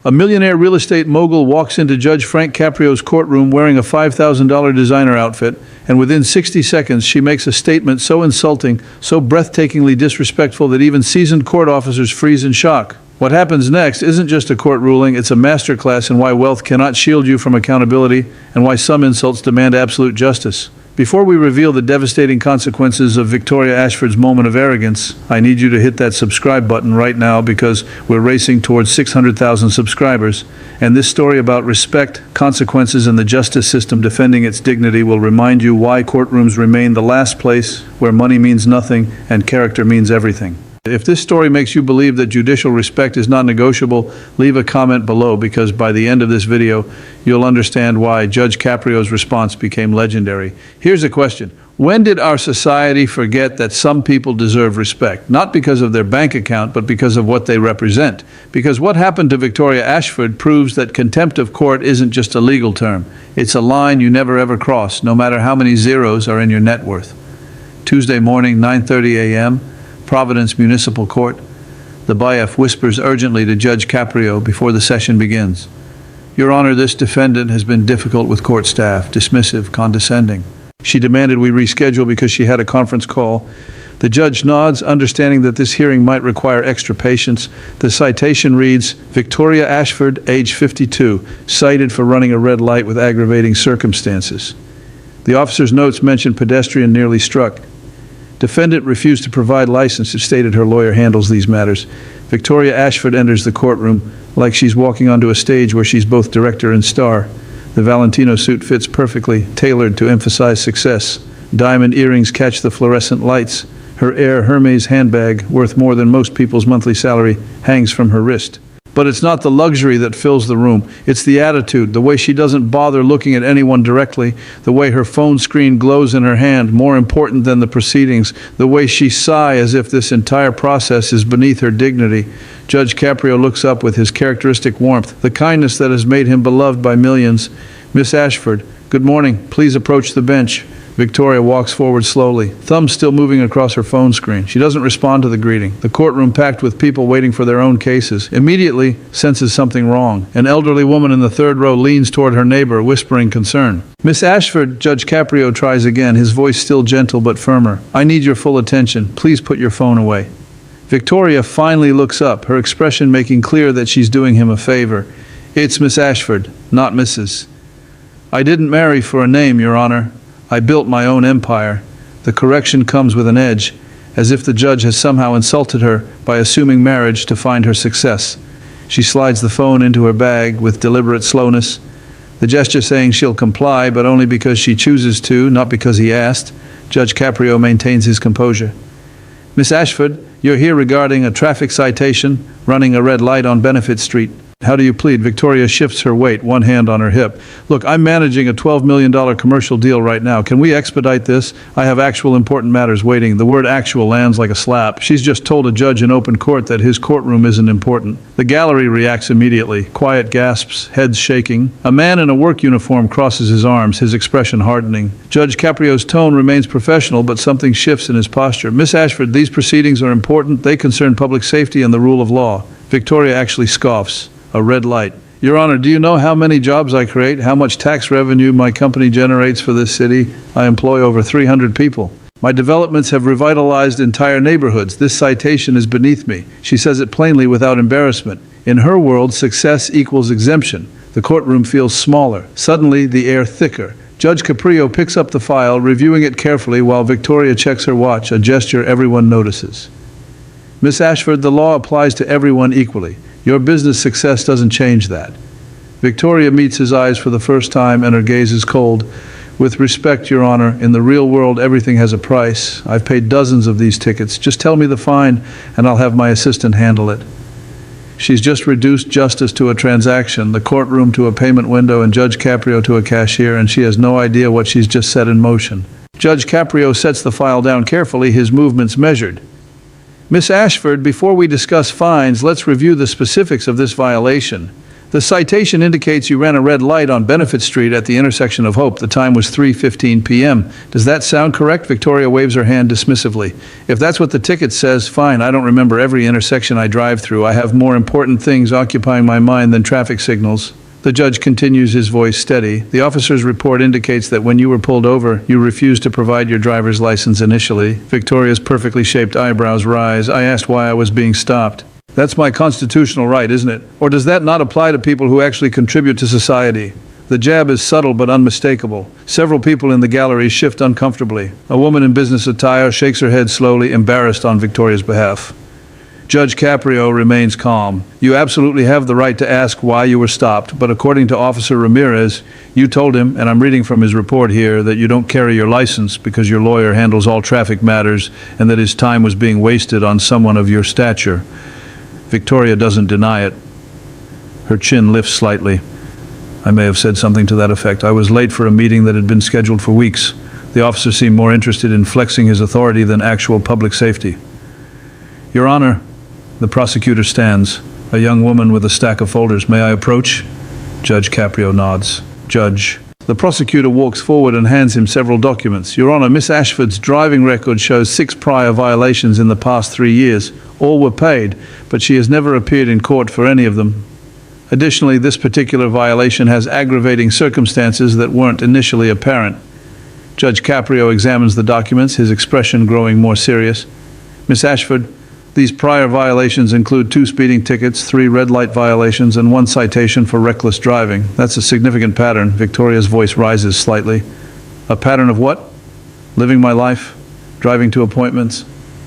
A millionaire real estate mogul walks into Judge Frank Caprio's courtroom wearing a $5,000 designer outfit, and within 60 seconds she makes a statement so insulting, so breathtakingly disrespectful that even seasoned court officers freeze in shock. What happens next isn't just a court ruling, it's a masterclass in why wealth cannot shield you from accountability and why some insults demand absolute justice. Before we reveal the devastating consequences of Victoria Ashford's moment of arrogance, I need you to hit that subscribe button right now because we're racing towards 600,000 subscribers, and this story about respect, consequences, and the justice system defending its dignity will remind you why courtrooms remain the last place where money means nothing and character means everything. If this story makes you believe that judicial respect is non-negotiable, leave a comment below because by the end of this video, you'll understand why Judge Caprio's response became legendary. Here's a question. When did our society forget that some people deserve respect? Not because of their bank account, but because of what they represent. Because what happened to Victoria Ashford proves that contempt of court isn't just a legal term. It's a line you never ever cross, no matter how many zeros are in your net worth. Tuesday morning, 9:30 a.m., Providence Municipal Court. The bailiff whispers urgently to Judge Caprio before the session begins. Your Honor, this defendant has been difficult with court staff, dismissive, condescending. She demanded we reschedule because she had a conference call. The judge nods, understanding that this hearing might require extra patience. The citation reads, Victoria Ashford, age 52, cited for running a red light with aggravating circumstances. The officer's notes mention pedestrian nearly struck. Defendant refused to provide license, stated her lawyer handles these matters. Victoria Ashford enters the courtroom like she's walking onto a stage where she's both director and star. The Valentino suit fits perfectly, tailored to emphasize success. Diamond earrings catch the fluorescent lights. Her Air Hermes handbag, worth more than most people's monthly salary, hangs from her wrist. But it's not the luxury that fills the room. It's the attitude, the way she doesn't bother looking at anyone directly, the way her phone screen glows in her hand, more important than the proceedings, the way she sighs as if this entire process is beneath her dignity. Judge Caprio looks up with his characteristic warmth, the kindness that has made him beloved by millions. Miss Ashford, good morning. Please approach the bench. Victoria walks forward slowly, thumb still moving across her phone screen. She doesn't respond to the greeting. The courtroom packed with people waiting for their own cases immediately senses something wrong. An elderly woman in the third row leans toward her neighbor, whispering concern. Miss Ashford, Judge Caprio tries again, his voice still gentle but firmer. I need your full attention. Please put your phone away. Victoria finally looks up, her expression making clear that she's doing him a favor. It's Miss Ashford, not Mrs. I didn't marry for a name, Your Honor. I built my own empire. The correction comes with an edge, as if the judge has somehow insulted her by assuming marriage to find her success. She slides the phone into her bag with deliberate slowness, the gesture saying she'll comply, but only because she chooses to, not because he asked. Judge Caprio maintains his composure. Miss Ashford, you're here regarding a traffic citation, running a red light on Benefit Street. How do you plead? Victoria shifts her weight, one hand on her hip. Look, I'm managing a $12 million commercial deal right now. Can we expedite this? I have actual important matters waiting. The word actual lands like a slap. She's just told a judge in open court that his courtroom isn't important. The gallery reacts immediately. Quiet gasps, heads shaking. A man in a work uniform crosses his arms, his expression hardening. Judge Caprio's tone remains professional, but something shifts in his posture. Miss Ashford, these proceedings are important. They concern public safety and the rule of law. Victoria actually scoffs. A red light. Your Honor, do you know how many jobs I create, how much tax revenue my company generates for this city? I employ over 300 people. My developments have revitalized entire neighborhoods. This citation is beneath me. She says it plainly without embarrassment. In her world, success equals exemption. The courtroom feels smaller. Suddenly, the air thicker. Judge Caprio picks up the file, reviewing it carefully while Victoria checks her watch, a gesture everyone notices. Miss Ashford, the law applies to everyone equally. Your business success doesn't change that. Victoria meets his eyes for the first time and her gaze is cold. With respect, Your Honor, in the real world, everything has a price. I've paid dozens of these tickets. Just tell me the fine and I'll have my assistant handle it. She's just reduced justice to a transaction, the courtroom to a payment window, and Judge Caprio to a cashier, and she has no idea what she's just set in motion. Judge Caprio sets the file down carefully, his movements measured. Miss Ashford, before we discuss fines, let's review the specifics of this violation. The citation indicates you ran a red light on Benefit Street at the intersection of Hope. The time was 3:15 p.m. Does that sound correct? Victoria waves her hand dismissively. If that's what the ticket says, fine. I don't remember every intersection I drive through. I have more important things occupying my mind than traffic signals. The judge continues, his voice steady. The officer's report indicates that when you were pulled over, you refused to provide your driver's license initially. Victoria's perfectly shaped eyebrows rise. I asked why I was being stopped. That's my constitutional right, isn't it? Or does that not apply to people who actually contribute to society? The jab is subtle but unmistakable. Several people in the gallery shift uncomfortably. A woman in business attire shakes her head slowly, embarrassed on Victoria's behalf. Judge Caprio remains calm. You absolutely have the right to ask why you were stopped, but according to Officer Ramirez, you told him, and I'm reading from his report here, that you don't carry your license because your lawyer handles all traffic matters and that his time was being wasted on someone of your stature. Victoria doesn't deny it. Her chin lifts slightly. I may have said something to that effect. I was late for a meeting that had been scheduled for weeks. The officer seemed more interested in flexing his authority than actual public safety. Your Honor, the prosecutor stands. A young woman with a stack of folders. May I approach? Judge Caprio nods. Judge. The prosecutor walks forward and hands him several documents. Your Honor, Miss Ashford's driving record shows 6 prior violations in the past 3 years. All were paid, but she has never appeared in court for any of them. Additionally, this particular violation has aggravating circumstances that weren't initially apparent. Judge Caprio examines the documents, his expression growing more serious. Miss Ashford, these prior violations include 2 speeding tickets, 3 red light violations, and 1 citation for reckless driving. That's a significant pattern. Victoria's voice rises slightly. A pattern of what? Living my life, driving to appointments.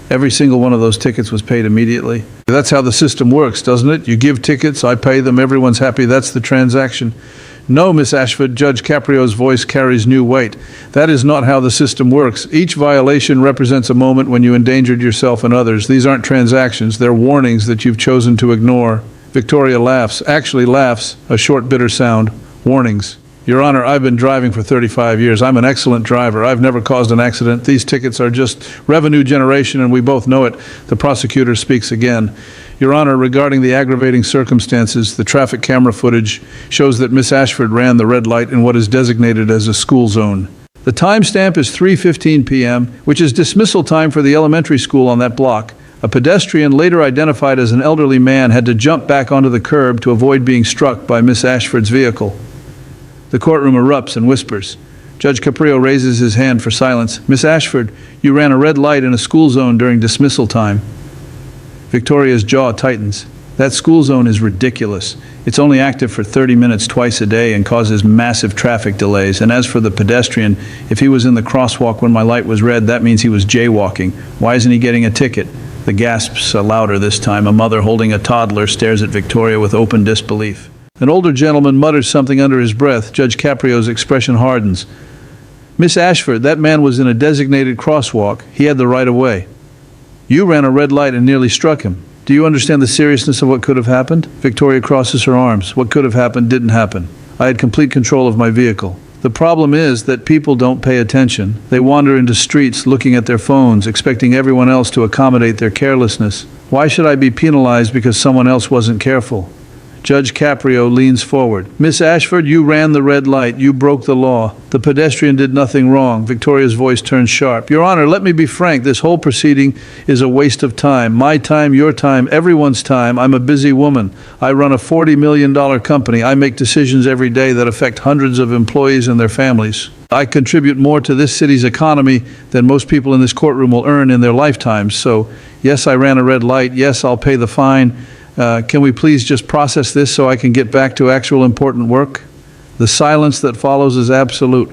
Every single one of those tickets was paid immediately. That's how the system works, doesn't it? You give tickets, I pay them, everyone's happy. That's the transaction. No, Miss Ashford, Judge Caprio's voice carries new weight. That is not how the system works. Each violation represents a moment when you endangered yourself and others. These aren't transactions. They're warnings that you've chosen to ignore. Victoria laughs, actually laughs, a short, bitter sound. Warnings. Your Honor, I've been driving for 35 years. I'm an excellent driver. I've never caused an accident. These tickets are just revenue generation, and we both know it. The prosecutor speaks again. Your Honor, regarding the aggravating circumstances, the traffic camera footage shows that Miss Ashford ran the red light in what is designated as a school zone. The timestamp is 3:15 p.m., which is dismissal time for the elementary school on that block. A pedestrian, later identified as an elderly man, had to jump back onto the curb to avoid being struck by Miss Ashford's vehicle. The courtroom erupts and whispers. Judge Caprio raises his hand for silence. Miss Ashford, you ran a red light in a school zone during dismissal time. Victoria's jaw tightens. That school zone is ridiculous. It's only active for 30 minutes twice a day and causes massive traffic delays. And as for the pedestrian, if he was in the crosswalk when my light was red, that means he was jaywalking. Why isn't he getting a ticket? The gasps are louder this time. A mother holding a toddler stares at Victoria with open disbelief. An older gentleman mutters something under his breath. Judge Caprio's expression hardens. Miss Ashford, that man was in a designated crosswalk. He had the right of way. You ran a red light and nearly struck him. Do you understand the seriousness of what could have happened? Victoria crosses her arms. What could have happened didn't happen. I had complete control of my vehicle. The problem is that people don't pay attention. They wander into streets looking at their phones, expecting everyone else to accommodate their carelessness. Why should I be penalized because someone else wasn't careful? Judge Caprio leans forward. Miss Ashford, you ran the red light. You broke the law. The pedestrian did nothing wrong. Victoria's voice turns sharp. Your Honor, let me be frank. This whole proceeding is a waste of time. My time, your time, everyone's time. I'm a busy woman. I run a $40 million company. I make decisions every day that affect hundreds of employees and their families. I contribute more to this city's economy than most people in this courtroom will earn in their lifetimes. So, yes, I ran a red light. Yes, I'll pay the fine. Can we please just process this so I can get back to actual important work? The silence that follows is absolute.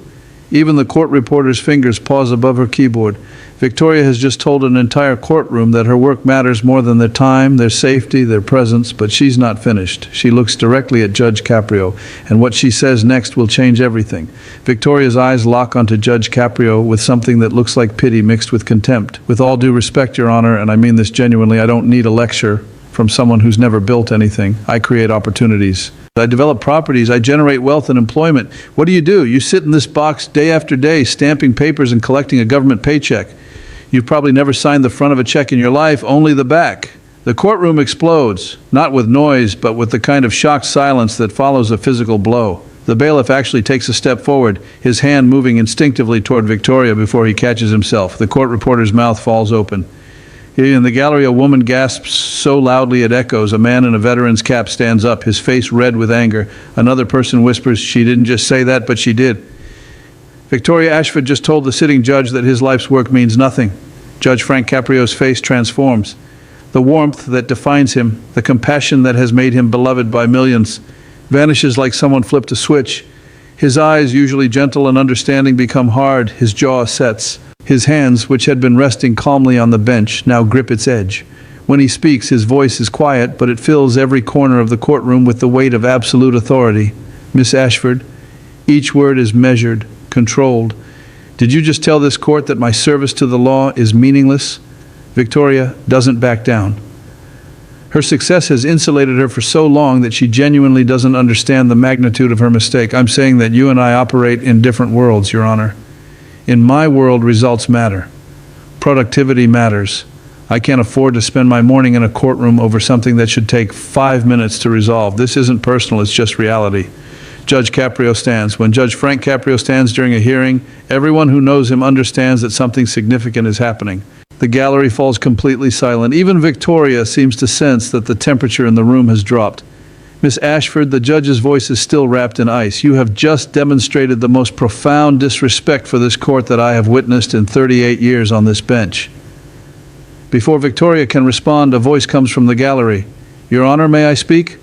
Even the court reporter's fingers pause above her keyboard. Victoria has just told an entire courtroom that her work matters more than their time, their safety, their presence, but she's not finished. She looks directly at Judge Caprio, and what she says next will change everything. Victoria's eyes lock onto Judge Caprio with something that looks like pity mixed with contempt. With all due respect, Your Honor, and I mean this genuinely, I don't need a lecture from someone who's never built anything. I create opportunities. I develop properties. I generate wealth and employment. What do? You sit in this box day after day, stamping papers and collecting a government paycheck. You've probably never signed the front of a check in your life, only the back. The courtroom explodes, not with noise, but with the kind of shocked silence that follows a physical blow. The bailiff actually takes a step forward, his hand moving instinctively toward Victoria before he catches himself. The court reporter's mouth falls open. In the gallery, a woman gasps so loudly it echoes. A man in a veteran's cap stands up, his face red with anger. Another person whispers, "She didn't just say that, but she did." Victoria Ashford just told the sitting judge that his life's work means nothing. Judge Frank Caprio's face transforms. The warmth that defines him, the compassion that has made him beloved by millions, vanishes like someone flipped a switch. His eyes, usually gentle and understanding, become hard. His jaw sets. His hands, which had been resting calmly on the bench, now grip its edge. When he speaks, his voice is quiet, but it fills every corner of the courtroom with the weight of absolute authority. "Miss Ashford," each word is measured, controlled. "Did you just tell this court that my service to the law is meaningless?" Victoria doesn't back down. Her success has insulated her for so long that she genuinely doesn't understand the magnitude of her mistake. "I'm saying that you and I operate in different worlds, Your Honor. In my world, results matter. Productivity matters. I can't afford to spend my morning in a courtroom over something that should take 5 minutes to resolve. This isn't personal, it's just reality." Judge Caprio stands. When Judge Frank Caprio stands during a hearing, everyone who knows him understands that something significant is happening. The gallery falls completely silent. Even Victoria seems to sense that the temperature in the room has dropped. "Miss Ashford," the judge's voice is still wrapped in ice, "you have just demonstrated the most profound disrespect for this court that I have witnessed in 38 years on this bench." Before Victoria can respond, a voice comes from the gallery. "Your Honor, may I speak?"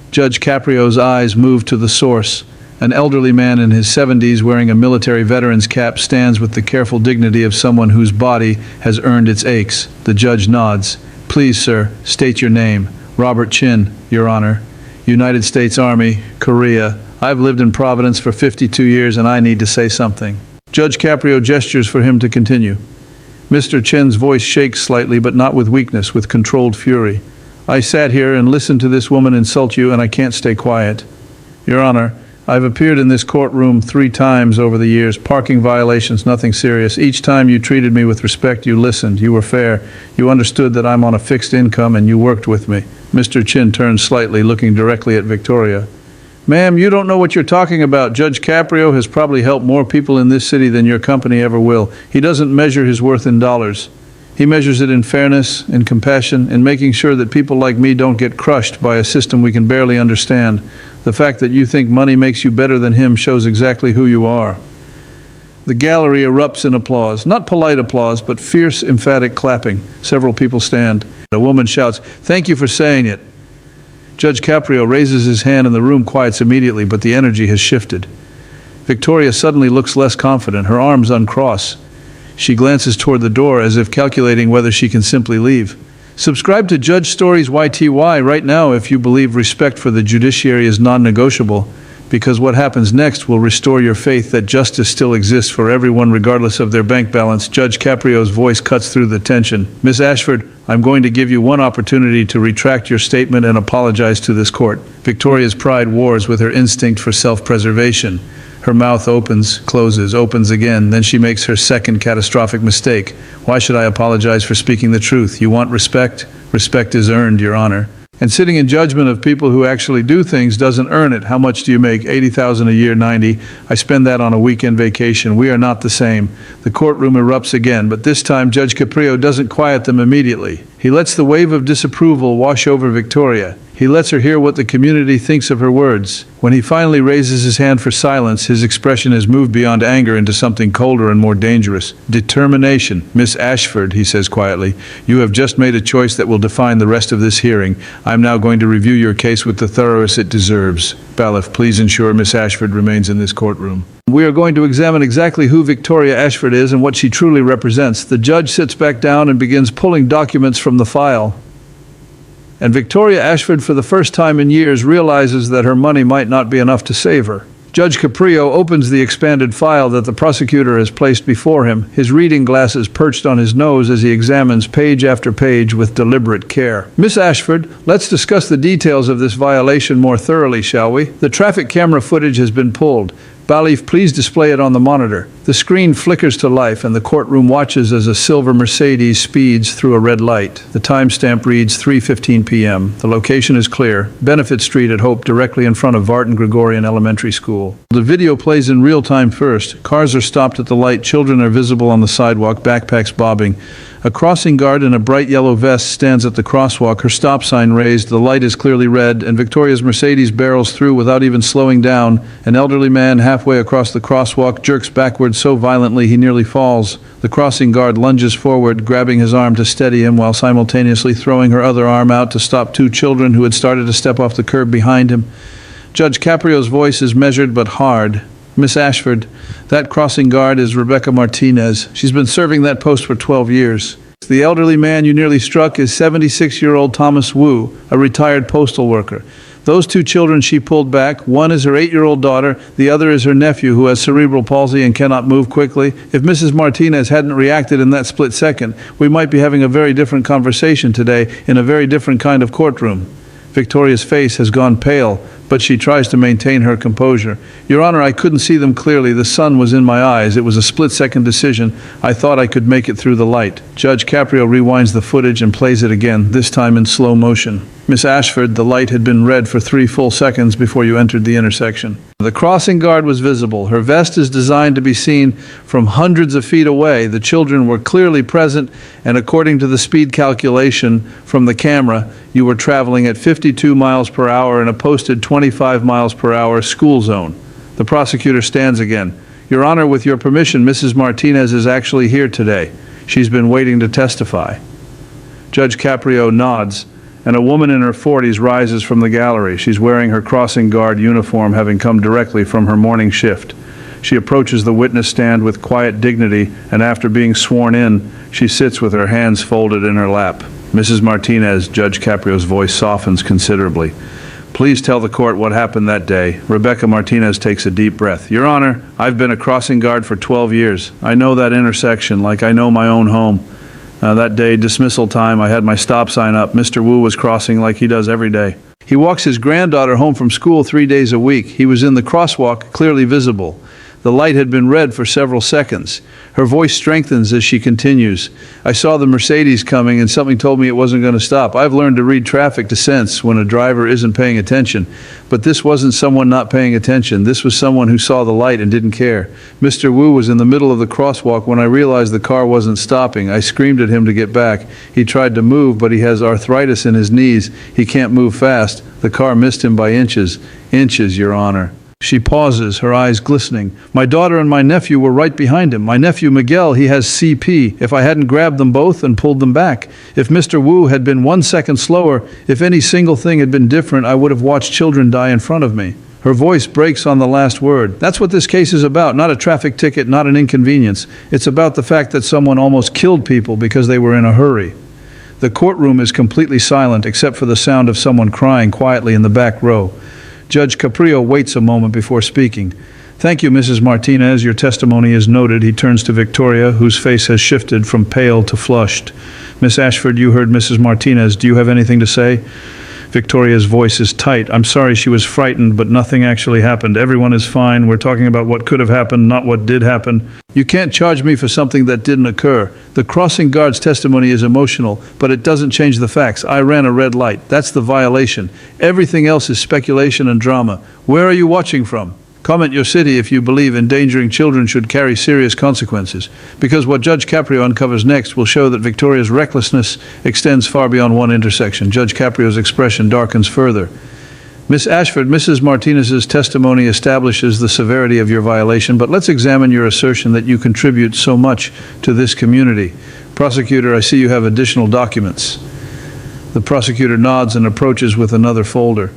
Judge Caprio's eyes move to the source. An elderly man in his 70s wearing a military veteran's cap stands with the careful dignity of someone whose body has earned its aches. The judge nods. "Please, sir, state your name." "Robert Chin, Your Honor. United States Army, Korea. I've lived in Providence for 52 years and I need to say something." Judge Caprio gestures for him to continue. Mr. Chin's voice shakes slightly, but not with weakness, with controlled fury. "I sat here and listened to this woman insult you and I can't stay quiet. Your Honor, I've appeared in this courtroom 3 times over the years. Parking violations, nothing serious. Each time you treated me with respect, you listened, you were fair. You understood that I'm on a fixed income and you worked with me." Mr. Chin turns slightly, looking directly at Victoria. "Ma'am, you don't know what you're talking about. Judge Caprio has probably helped more people in this city than your company ever will. He doesn't measure his worth in dollars. He measures it in fairness, in compassion, in making sure that people like me don't get crushed by a system we can barely understand. The fact that you think money makes you better than him shows exactly who you are." The gallery erupts in applause. Not polite applause, but fierce, emphatic clapping. Several people stand. A woman shouts, "Thank you for saying it." Judge Caprio raises his hand and the room quiets immediately, but the energy has shifted. Victoria suddenly looks less confident, her arms uncross. She glances toward the door as if calculating whether she can simply leave. Subscribe to Judge Stories YTY right now if you believe respect for the judiciary is non-negotiable, because what happens next will restore your faith that justice still exists for everyone regardless of their bank balance. Judge Caprio's voice cuts through the tension. "Miss Ashford, I'm going to give you one opportunity to retract your statement and apologize to this court." Victoria's pride wars with her instinct for self-preservation. Her mouth opens, closes, opens again. Then she makes her second catastrophic mistake. "Why should I apologize for speaking the truth? You want respect? Respect is earned, Your Honor. And sitting in judgment of people who actually do things doesn't earn it. How much do you make? 80,000 a year, 90. I spend that on a weekend vacation. We are not the same." The courtroom erupts again, but this time Judge Caprio doesn't quiet them immediately. He lets the wave of disapproval wash over Victoria. He lets her hear what the community thinks of her words. When he finally raises his hand for silence, his expression has moved beyond anger into something colder and more dangerous. "Determination. Miss Ashford," he says quietly, "you have just made a choice that will define the rest of this hearing. I'm now going to review your case with the thoroughness it deserves. Bailiff, please ensure Miss Ashford remains in this courtroom." We are going to examine exactly who Victoria Ashford is and what she truly represents. The judge sits back down and begins pulling documents from the file. And Victoria Ashford, for the first time in years, realizes that her money might not be enough to save her. Judge Caprio opens the expanded file that the prosecutor has placed before him, his reading glasses perched on his nose as he examines page after page with deliberate care. "Miss Ashford, let's discuss the details of this violation more thoroughly, shall we? The traffic camera footage has been pulled. Bailiff, please display it on the monitor." The screen flickers to life and the courtroom watches as a silver Mercedes speeds through a red light. The timestamp reads 3:15 p.m. The location is clear, Benefit Street at Hope, directly in front of Vartan Gregorian Elementary School. The video plays in real time first. Cars are stopped at the light, children are visible on the sidewalk, backpacks bobbing. A crossing guard in a bright yellow vest stands at the crosswalk, her stop sign raised, the light is clearly red, and Victoria's Mercedes barrels through without even slowing down. An elderly man halfway across the crosswalk jerks backwards so violently he nearly falls. The crossing guard lunges forward, grabbing his arm to steady him while simultaneously throwing her other arm out to stop two children who had started to step off the curb behind him. Judge Caprio's voice is measured but hard. Miss Ashford, that crossing guard is Rebecca Martinez. She's been serving that post for 12 years. The elderly man you nearly struck is 76-year-old Thomas Wu, a retired postal worker. Those two children she pulled back, one is her 8-year-old daughter, the other is her nephew who has cerebral palsy and cannot move quickly. If Mrs. Martinez hadn't reacted in that split second, we might be having a very different conversation today in a very different kind of courtroom. Victoria's face has gone pale, but she tries to maintain her composure. Your Honor, I couldn't see them clearly. The sun was in my eyes. It was a split-second decision. I thought I could make it through the light. Judge Caprio rewinds the footage and plays it again, this time in slow motion. Miss Ashford, the light had been red for 3 full seconds before you entered the intersection. The crossing guard was visible. Her vest is designed to be seen from hundreds of feet away. The children were clearly present, and according to the speed calculation from the camera, you were traveling at 52 miles per hour in a posted 25 miles per hour school zone. The prosecutor stands again. Your Honor, with your permission, Mrs. Martinez is actually here today. She's been waiting to testify. Judge Caprio nods, and a woman in her 40s rises from the gallery. She's wearing her crossing guard uniform, having come directly from her morning shift. She approaches the witness stand with quiet dignity, and after being sworn in, she sits with her hands folded in her lap. Mrs. Martinez, Judge Caprio's voice softens considerably. Please tell the court what happened that day. Rebecca Martinez takes a deep breath. Your Honor, I've been a crossing guard for 12 years. I know that intersection like I know my own home. That day, dismissal time, I had my stop sign up. Mr. Wu was crossing like he does every day. He walks his granddaughter home from school 3 days a week. He was in the crosswalk, clearly visible. The light had been red for several seconds. Her voice strengthens as she continues. I saw the Mercedes coming and something told me it wasn't going to stop. I've learned to read traffic to sense when a driver isn't paying attention. But this wasn't someone not paying attention. This was someone who saw the light and didn't care. Mr. Wu was in the middle of the crosswalk when I realized the car wasn't stopping. I screamed at him to get back. He tried to move, but he has arthritis in his knees. He can't move fast. The car missed him by inches. Inches, Your Honor. She pauses, her eyes glistening. My daughter and my nephew were right behind him. My nephew, Miguel, he has CP. If I hadn't grabbed them both and pulled them back, if Mr. Wu had been 1 second slower, if any single thing had been different, I would have watched children die in front of me. Her voice breaks on the last word. That's what this case is about, not a traffic ticket, not an inconvenience. It's about the fact that someone almost killed people because they were in a hurry. The courtroom is completely silent except for the sound of someone crying quietly in the back row. Judge Caprio waits a moment before speaking. Thank you, Mrs. Martinez. Your testimony is noted. He turns to Victoria, whose face has shifted from pale to flushed. Miss Ashford, you heard Mrs. Martinez. Do you have anything to say? Victoria's voice is tight. I'm sorry she was frightened, but nothing actually happened. Everyone is fine. We're talking about what could have happened, not what did happen. You can't charge me for something that didn't occur. The crossing guard's testimony is emotional, but it doesn't change the facts. I ran a red light. That's the violation. Everything else is speculation and drama. Where are you watching from? Comment your city if you believe endangering children should carry serious consequences, because what Judge Caprio uncovers next will show that Victoria's recklessness extends far beyond one intersection. Judge Caprio's expression darkens further. Miss Ashford, Mrs. Martinez's testimony establishes the severity of your violation, but let's examine your assertion that you contribute so much to this community. Prosecutor, I see you have additional documents. The prosecutor nods and approaches with another folder.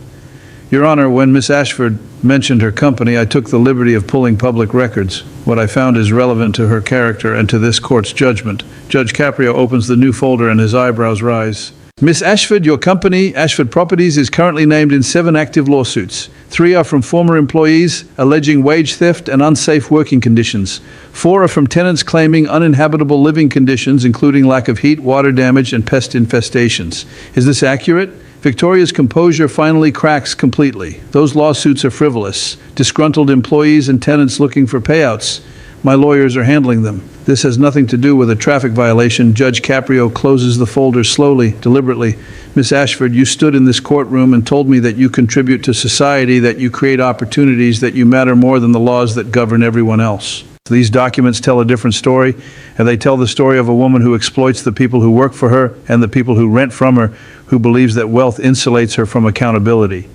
Your Honor, when Miss Ashford mentioned her company, I took the liberty of pulling public records. What I found is relevant to her character and to this court's judgment. Judge Caprio opens the new folder and his eyebrows rise. Miss Ashford, your company, Ashford Properties, is currently named in 7 active lawsuits. 3 are from former employees alleging wage theft and unsafe working conditions. 4 are from tenants claiming uninhabitable living conditions, including lack of heat, water damage, and pest infestations. Is this accurate? Victoria's composure finally cracks completely. Those lawsuits are frivolous. Disgruntled employees and tenants looking for payouts. My lawyers are handling them. This has nothing to do with a traffic violation. Judge Caprio closes the folder slowly, deliberately. Miss Ashford, you stood in this courtroom and told me that you contribute to society, that you create opportunities, that you matter more than the laws that govern everyone else. These documents tell a different story, and they tell the story of a woman who exploits the people who work for her and the people who rent from her, who believes that wealth insulates her from accountability.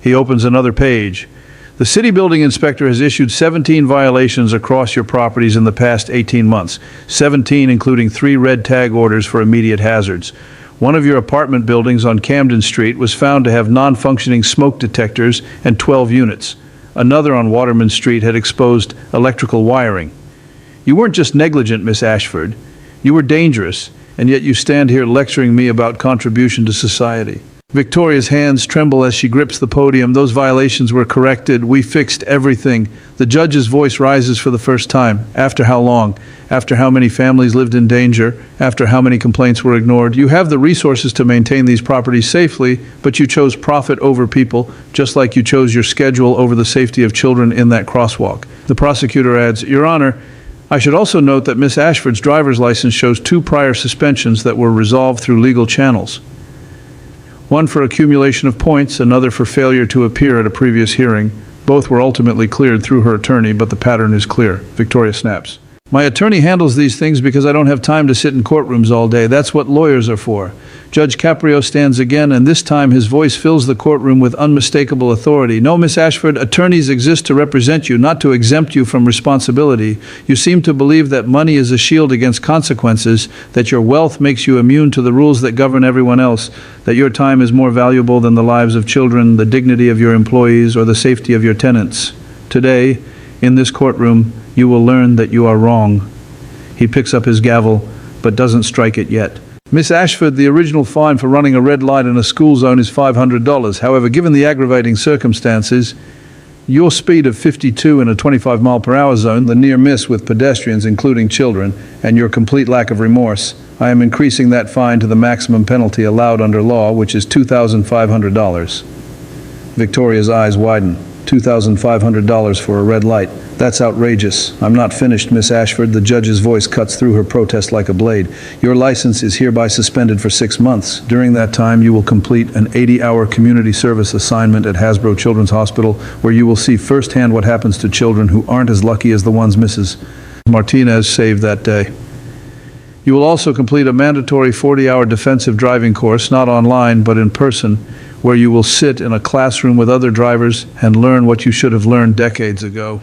He opens another page. The city building inspector has issued 17 violations across your properties in the past 18 months, 17 including 3 red tag orders for immediate hazards. One of your apartment buildings on Camden Street was found to have non-functioning smoke detectors and 12 units. Another on Waterman Street had exposed electrical wiring. You weren't just negligent, Miss Ashford. You were dangerous, and yet you stand here lecturing me about contribution to society. Victoria's hands tremble as she grips the podium. Those violations were corrected. We fixed everything. The judge's voice rises for the first time. After how long? After how many families lived in danger? After how many complaints were ignored? You have the resources to maintain these properties safely, but you chose profit over people, just like you chose your schedule over the safety of children in that crosswalk. The prosecutor adds, Your Honor, I should also note that Miss Ashford's driver's license shows 2 prior suspensions that were resolved through legal channels. One for accumulation of points, another for failure to appear at a previous hearing. Both were ultimately cleared through her attorney, but the pattern is clear. Victoria snaps. My attorney handles these things because I don't have time to sit in courtrooms all day. That's what lawyers are for. Judge Caprio stands again, and this time his voice fills the courtroom with unmistakable authority. No, Miss Ashford, attorneys exist to represent you, not to exempt you from responsibility. You seem to believe that money is a shield against consequences, that your wealth makes you immune to the rules that govern everyone else, that your time is more valuable than the lives of children, the dignity of your employees, or the safety of your tenants. Today, in this courtroom, you will learn that you are wrong. He picks up his gavel, but doesn't strike it yet. Miss Ashford, the original fine for running a red light in a school zone is $500. However, given the aggravating circumstances, your speed of 52 in a 25-mile-per-hour zone, the near miss with pedestrians, including children, and your complete lack of remorse, I am increasing that fine to the maximum penalty allowed under law, which is $2,500. Victoria's eyes widen. $2,500 for a red light. That's outrageous. I'm not finished, Miss Ashford. The judge's voice cuts through her protest like a blade. Your license is hereby suspended for 6 months. During that time, you will complete an 80-hour community service assignment at Hasbro Children's Hospital, where you will see firsthand what happens to children who aren't as lucky as the ones Mrs. Martinez saved that day. You will also complete a mandatory 40-hour defensive driving course, not online, but in person, where you will sit in a classroom with other drivers and learn what you should have learned decades ago.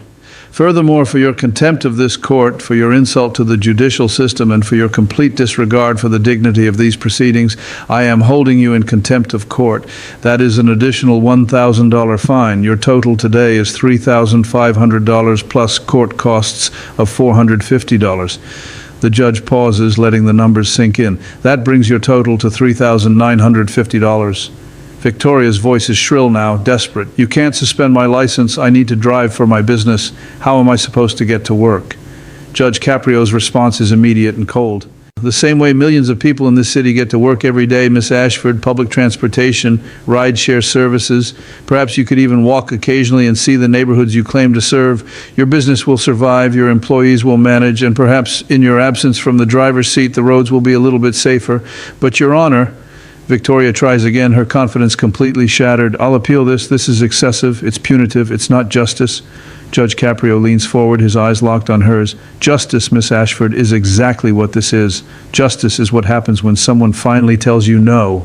Furthermore, for your contempt of this court, for your insult to the judicial system, and for your complete disregard for the dignity of these proceedings, I am holding you in contempt of court. That is an additional $1,000 fine. Your total today is $3,500 plus court costs of $450. The judge pauses, letting the numbers sink in. That brings your total to $3,950. Victoria's voice is shrill now, desperate. You can't suspend my license. I need to drive for my business. How am I supposed to get to work? Judge Caprio's response is immediate and cold. The same way millions of people in this city get to work every day, Miss Ashford, public transportation, ride-share services. Perhaps you could even walk occasionally and see the neighborhoods you claim to serve. Your business will survive, your employees will manage, and perhaps in your absence from the driver's seat, the roads will be a little bit safer. But, Your Honor, Victoria tries again, her confidence completely shattered. I'll appeal this. This is excessive. It's punitive. It's not justice. Judge Caprio leans forward, his eyes locked on hers. Justice, Miss Ashford, is exactly what this is. Justice is what happens when someone finally tells you no.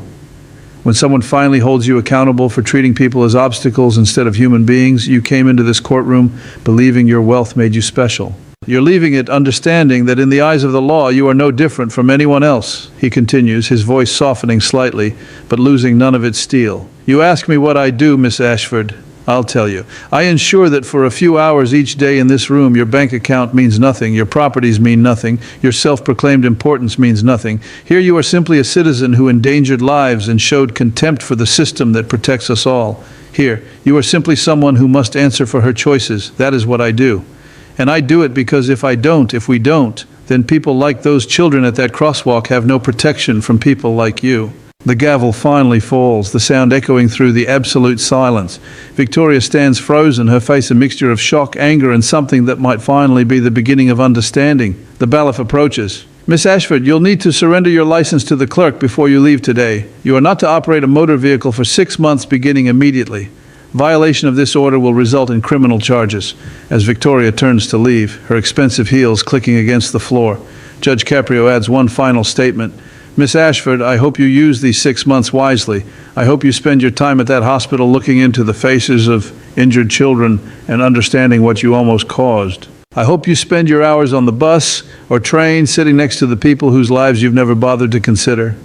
When someone finally holds you accountable for treating people as obstacles instead of human beings. You came into this courtroom believing your wealth made you special. You're leaving it understanding that in the eyes of the law you are no different from anyone else, he continues, his voice softening slightly, but losing none of its steel. You ask me what I do, Miss Ashford. I'll tell you. I ensure that for a few hours each day in this room, your bank account means nothing, your properties mean nothing, your self-proclaimed importance means nothing. Here you are simply a citizen who endangered lives and showed contempt for the system that protects us all. Here, you are simply someone who must answer for her choices. That is what I do. And I do it because if we don't, then people like those children at that crosswalk have no protection from people like you. The gavel finally falls, the sound echoing through the absolute silence. Victoria stands frozen, her face a mixture of shock, anger, and something that might finally be the beginning of understanding. The bailiff approaches. Miss Ashford, you'll need to surrender your license to the clerk before you leave today. You are not to operate a motor vehicle for 6 months beginning immediately. Violation of this order will result in criminal charges. As Victoria turns to leave, her expensive heels clicking against the floor, Judge Caprio adds one final statement. Miss Ashford, I hope you use these 6 months wisely. I hope you spend your time at that hospital looking into the faces of injured children and understanding what you almost caused. I hope you spend your hours on the bus or train sitting next to the people whose lives you've never bothered to consider.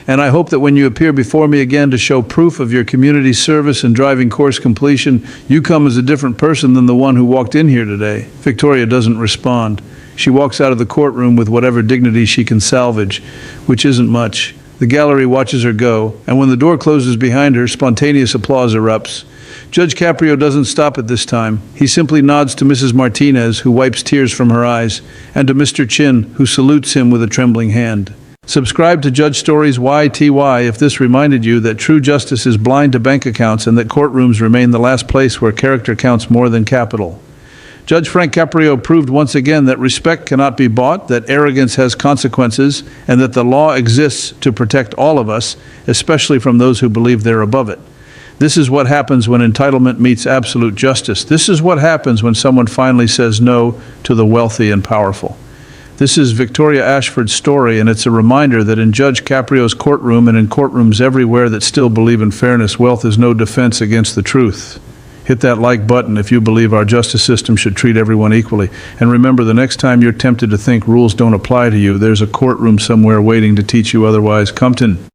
And I hope that when you appear before me again to show proof of your community service and driving course completion, you come as a different person than the one who walked in here today. Victoria doesn't respond. She walks out of the courtroom with whatever dignity she can salvage, which isn't much. The gallery watches her go, and when the door closes behind her, spontaneous applause erupts. Judge Caprio doesn't stop at this time. He simply nods to Mrs. Martinez, who wipes tears from her eyes, and to Mr. Chin, who salutes him with a trembling hand. Subscribe to Judge Stories YTY if this reminded you that true justice is blind to bank accounts and that courtrooms remain the last place where character counts more than capital. Judge Frank Caprio proved once again that respect cannot be bought, that arrogance has consequences, and that the law exists to protect all of us, especially from those who believe they're above it. This is what happens when entitlement meets absolute justice. This is what happens when someone finally says no to the wealthy and powerful. This is Victoria Ashford's story, and it's a reminder that in Judge Caprio's courtroom and in courtrooms everywhere that still believe in fairness, wealth is no defense against the truth. Hit that like button if you believe our justice system should treat everyone equally. And remember, the next time you're tempted to think rules don't apply to you, there's a courtroom somewhere waiting to teach you otherwise. Compton.